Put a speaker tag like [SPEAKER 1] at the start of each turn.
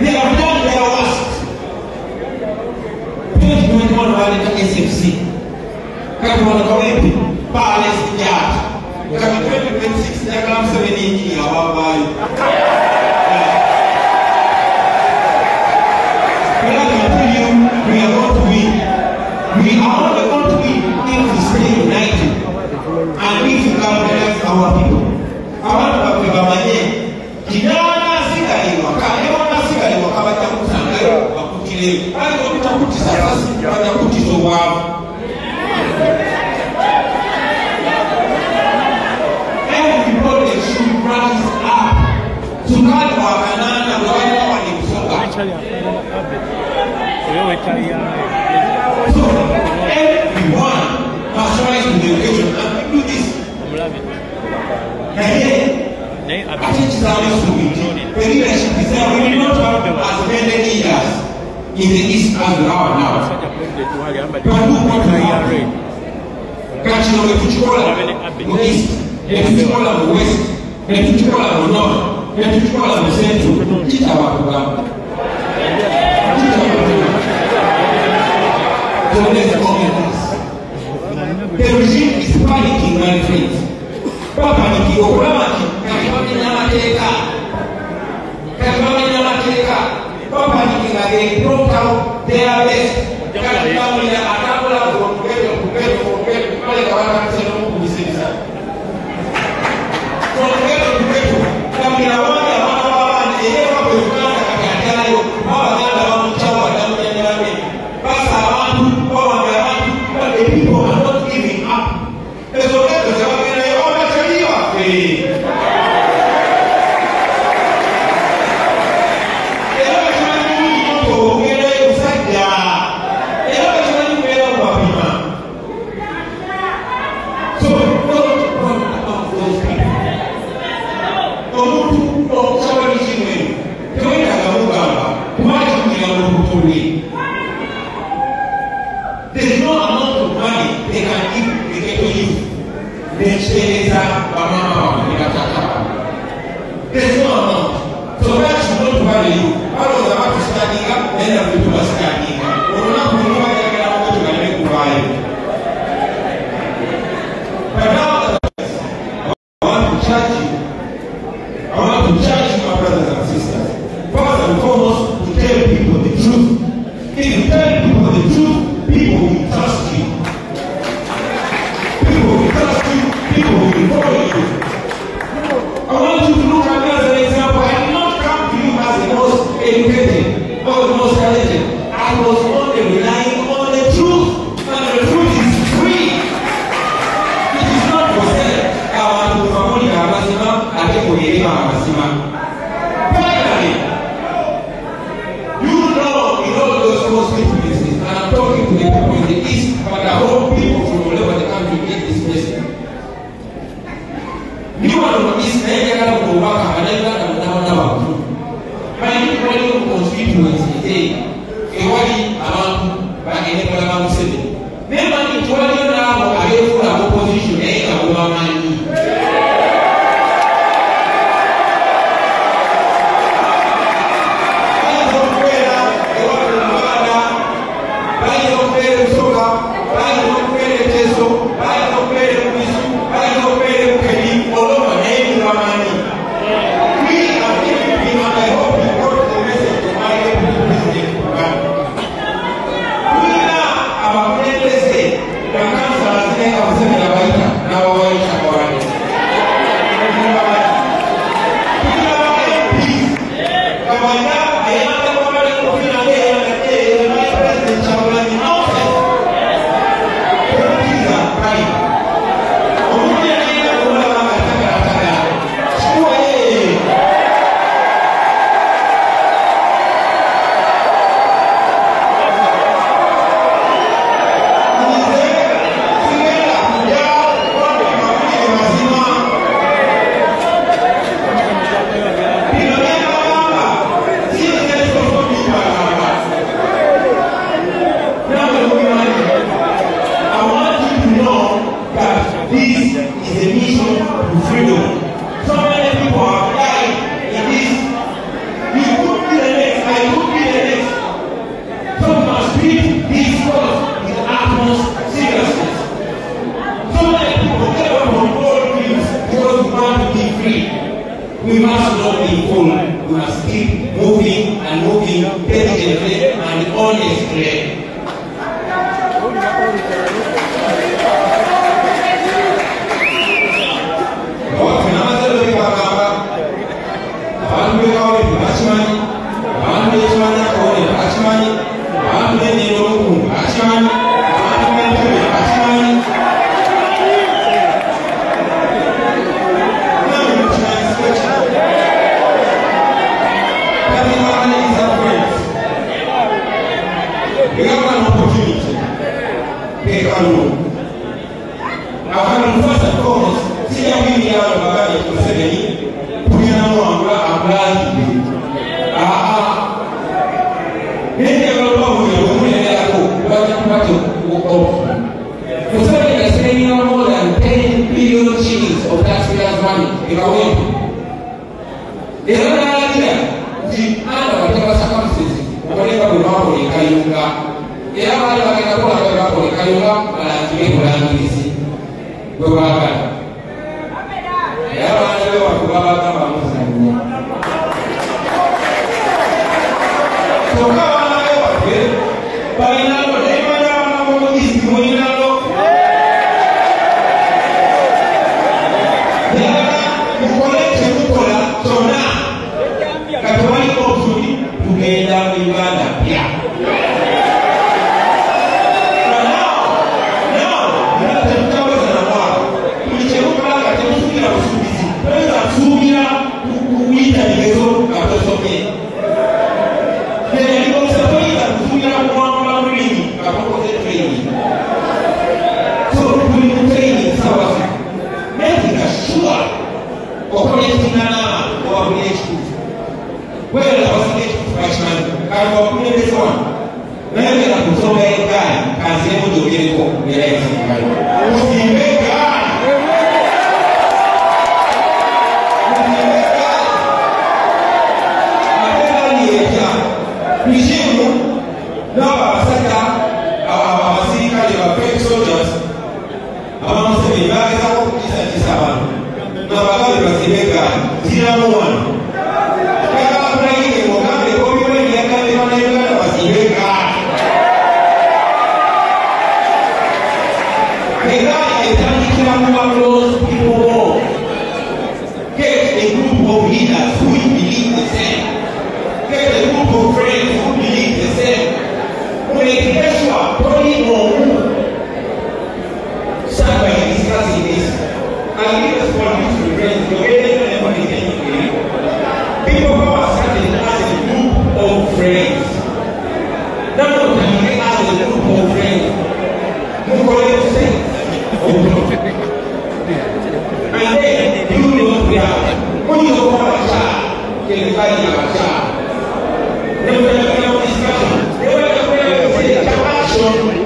[SPEAKER 1] They have done their worst. Pia tumeona wale wa SFC. Kama wanakawembe pale sijata. Kama 2026 ya kama 7 nyingi ya wabai. We are going to win. We are only going to win if we stay united. And if we can realize our people. Abantu bakubamanye. Kijana sigaliwa. Kanyona sigaliwa kabata kusanga bakutile. Bali bakutakuti sasa batakuti sowavu. Everybody should rise up. Tukali wa kanana wale walimsoka. So everyone must rise to the occasion and do this. I think it's our story. The leadership is that we do not have as many leaders in the East as we are now. Kachino metuchikola mu East, metuchikola mu West, metuchikola mu North, metuchikola mu Central. Chitawakugamba. The regime is panicking, my friends. Panicking, Oramaki, Kakimaminyamateka. Panicking again, broke out their best. Kakimaminyamateka, Atakola, Kuketo, Kale Kawaka, Seno, Kumisisa. Kuketo, Kamina Wanda, Mama, and Eva, Kukana, Kakatayo, Mawaganda, Mamuchawa, Damunyame. Pasa Amandu, Mawaganda, but the people are not giving up. There's no better than all that you are. we must keep moving and moving diligently and honestly. We have an opportunity. Take a look. Now, first and foremost, see how we are about it for 7 years. We are now on blind. Many of the people who are for somebody that's spending more than 10 billion shillings of taxpayers' money in our way. There's another idea. The under whatever circumstances, whatever we want to Kayunga. There are other people who are Kayunga, but I'm doing what I'm doing. Go back. There are other people who are so come on, but in our discussion.